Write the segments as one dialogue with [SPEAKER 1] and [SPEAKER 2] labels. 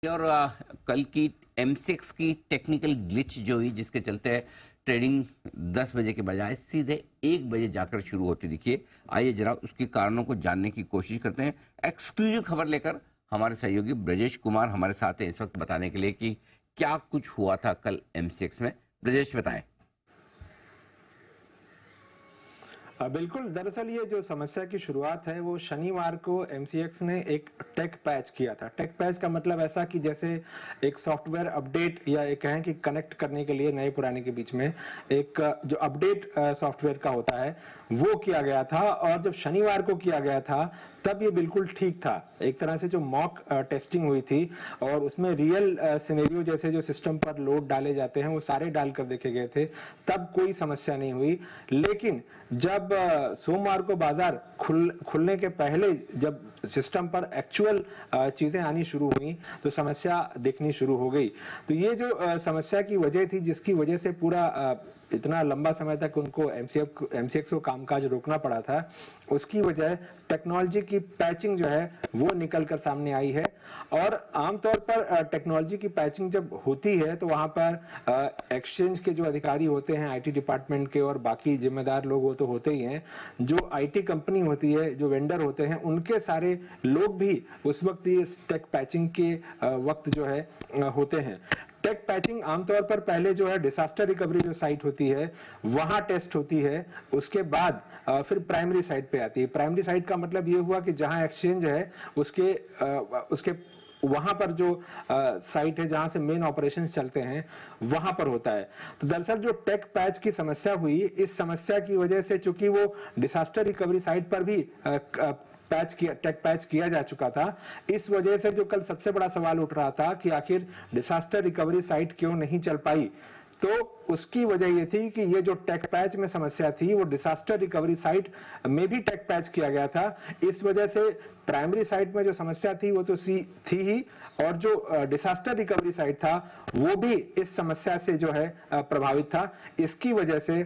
[SPEAKER 1] और कल की एमसीएक्स की टेक्निकल ग्लिच जो हुई जिसके चलते ट्रेडिंग 10 बजे के बजाय सीधे 1 बजे जाकर शुरू होती दिखी। आइए जरा उसके कारणों को जानने की कोशिश करते हैं। एक्सक्लूसिव खबर लेकर हमारे सहयोगी ब्रजेश कुमार हमारे साथ हैं इस वक्त बताने के लिए कि क्या कुछ हुआ था कल एमसीएक्स में। ब्रजेश बताएं।
[SPEAKER 2] बिल्कुल, दरअसल ये जो समस्या की शुरुआत है वो शनिवार को एमसीएक्स ने एक टेक पैच किया था। टेक पैच का मतलब ऐसा कि जैसे एक सॉफ्टवेयर अपडेट या एक कहें कि कनेक्ट करने के लिए नए पुराने के बीच में एक जो अपडेट सॉफ्टवेयर का होता है वो किया गया था। और जब शनिवार को किया गया था तब ये बिल्कुल ठीक था। एक तरह से जो मॉक टेस्टिंग हुई थी और उसमें रियल सिनेरियो जैसे जो सिस्टम पर लोड डाले जाते हैं वो सारे डालकर देखे गए थे, तब कोई समस्या नहीं हुई। लेकिन जब सोमवार को बाजार खुलने के पहले जब सिस्टम पर एक्चुअल चीजें आनी शुरू हुई तो समस्या दिखनी शुरू हो गई। तो ये जो समस्या की वजह थी जिसकी वजह से पूरा इतना लंबा समय तक उनको एमसीएक्स को कामकाज रोकना पड़ा था, उसकी वजह टेक्नोलॉजी की पैचिंग जो है वो निकल कर सामने आई है। और आमतौर पर टेक्नोलॉजी की पैचिंग जब होती है तो वहां पर एक्सचेंज के जो अधिकारी होते हैं आईटी डिपार्टमेंट के और बाकी जिम्मेदार लोग वो तो होते ही हैं, जो आईटी कंपनी होती है, जो वेंडर होते हैं, उनके सारे लोग भी उस वक्त ये टेक पैचिंग के वक्त जो है होते हैं। टेक पैचिंग आमतौर पर पहले जो है डिजास्टर रिकवरी जो साइट होती है वहां टेस्ट होती है, उसके बाद फिर प्राइमरी साइट पे आती है। प्राइमरी साइट का मतलब ये हुआ कि जहां एक्सचेंज है उसके वहां पर जो साइट है जहां से मेन ऑपरेशन चलते हैं वहां पर होता है। तो दरअसल जो टेक पैच की समस्या हुई, इस समस्या की वजह से चूंकि वो डिजास्टर रिकवरी साइट पर भी टेक पैच किया जा चुका था, इस वजह से जो कल सबसे बड़ा सवाल उठ रहा था कि आखिर डिजास्टर रिकवरी साइट क्यों नहीं चल पाई, तो उसकी वजह ये थी कि ये जो टेक पैच में समस्या थी वो डिजास्टर रिकवरी साइट में भी टेक पैच किया गया था। इस वजह से प्राइमरी साइट में जो समस्या थी वो तो थी ही, और जो डिजास्टर रिकवरी साइट था वो भी इस समस्या से जो है प्रभावित था। इसकी वजह से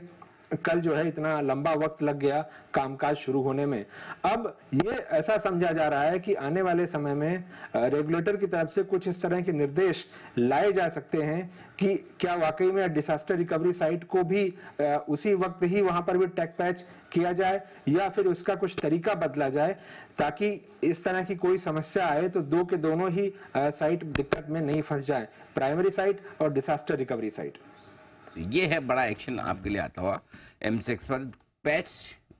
[SPEAKER 2] कल जो है इतना लंबा वक्त लग गया कामकाज शुरू होने में। अब ये ऐसा समझा जा रहा है कि आने वाले समय में रेगुलेटर की तरफ से कुछ इस तरह के निर्देश लाए जा सकते हैं कि क्या वाकई में डिजास्टर रिकवरी साइट को भी उसी वक्त ही वहां पर भी टेक पैच किया जाए या फिर उसका कुछ तरीका बदला जाए ताकि इस तरह की कोई समस्या आए तो दो के दोनों ही साइट दिक्कत में नहीं फंस जाए, प्राइमरी साइट और डिजास्टर रिकवरी साइट।
[SPEAKER 1] ये है बड़ा एक्शन आपके लिए आता हुआ एमसीएक्स पर। पैच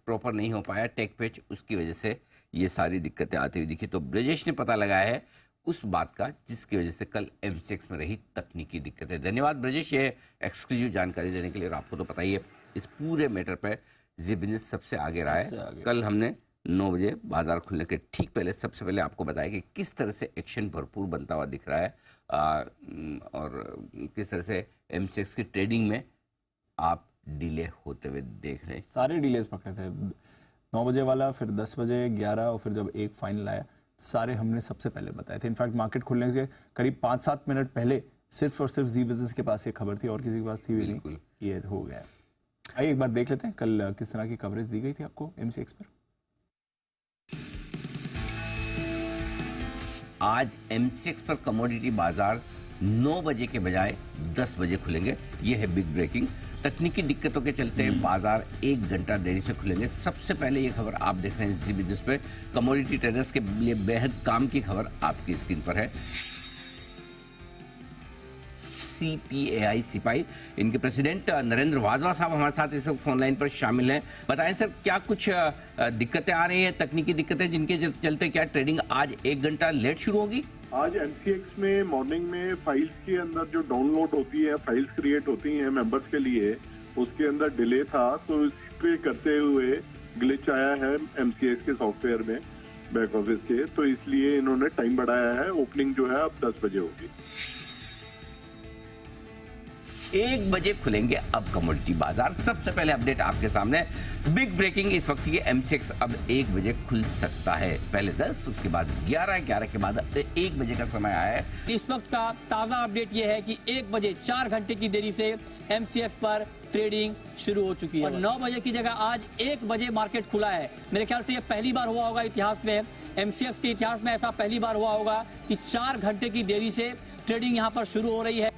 [SPEAKER 1] प्रॉपर नहीं हो पाया, टेक पैच, उसकी वजह से ये सारी दिक्कतें आती हुई दिखी। तो ब्रजेश ने पता लगाया है उस बात का जिसकी वजह से कल एमसीएक्स में रही तकनीकी दिक्कतें। धन्यवाद ब्रजेश, ये एक्सक्लूसिव जानकारी देने के लिए। और आपको तो पता ही है इस पूरे मैटर पर जी बिजनेस सबसे आगे रहा है। कल हमने 9 बजे बाजार खुलने के ठीक पहले सबसे पहले आपको बताया कि किस तरह से एक्शन भरपूर बनता हुआ दिख रहा है और किस तरह से एमसीएक्स की ट्रेडिंग में आप डिले होते हुए देख रहे हैं।
[SPEAKER 3] सारे डिलेज पकड़े थे, 9 बजे वाला, फिर 10 बजे, 11 और फिर जब एक फाइनल आया, सारे हमने सबसे पहले बताए थे। इनफैक्ट मार्केट खुलने के करीब 5-7 मिनट पहले सिर्फ और सिर्फ जी बिजनेस के पास ये खबर थी और किसी के पास थी भी नहीं। ये हो गया। आइए एक बार देख लेते हैं कल किस तरह की कवरेज दी गई थी आपको एमसीएक्स पर।
[SPEAKER 1] आज एमसीएक्स पर कमोडिटी बाजार 9 बजे के बजाय 10 बजे खुलेंगे। ये है बिग ब्रेकिंग। तकनीकी दिक्कतों के चलते बाजार 1 घंटा देरी से खुलेंगे। सबसे पहले ये खबर आप देख रहे हैं जी बिजनेस पे। कमोडिटी ट्रेडर्स के लिए बेहद काम की खबर आपकी स्क्रीन पर है। सीपीएआई सिपाही, इनके प्रेसिडेंट नरेंद्र वाजवा साहब हमारे साथ इस वक्त फोन लाइन पर शामिल हैं। बताएं सर, क्या कुछ दिक्कतें आ रही हैं, तकनीकी दिक्कतें जिनके चलते क्या ट्रेडिंग आज 1 घंटा लेट शुरू होगी?
[SPEAKER 4] आज एमसीएक्स में मॉर्निंग में फाइल्स के अंदर जो डाउनलोड होती है, फाइल्स क्रिएट होती हैं मेंबर्स के लिए, उसके अंदर डिले था, तो इस पे करते हुए ग्लिच आया है एमसीएक्स के सॉफ्टवेयर में बैक ऑफिस के, तो इसलिए इन्होंने टाइम बढ़ाया है। ओपनिंग जो है अब 10 बजे होगी।
[SPEAKER 1] 1 बजे खुलेंगे अब कमोडिटी बाजार। सबसे पहले अपडेट आपके सामने, बिग ब्रेकिंग इस वक्त की, एमसीएक्स अब 1 बजे खुल सकता है। पहले 10, उसके बाद 11 के बाद 1 बजे का समय आया है।
[SPEAKER 5] इस वक्त का ताजा अपडेट यह है कि 1 बजे 4 घंटे की देरी से एमसीएक्स पर ट्रेडिंग शुरू हो चुकी है और 9 बजे की जगह आज 1 बजे मार्केट खुला है। मेरे ख्याल से यह पहली बार हुआ होगा इतिहास में, एमसीएक्स के इतिहास में ऐसा पहली बार हुआ होगा कि 4 घंटे की देरी से ट्रेडिंग यहां पर शुरू हो रही है।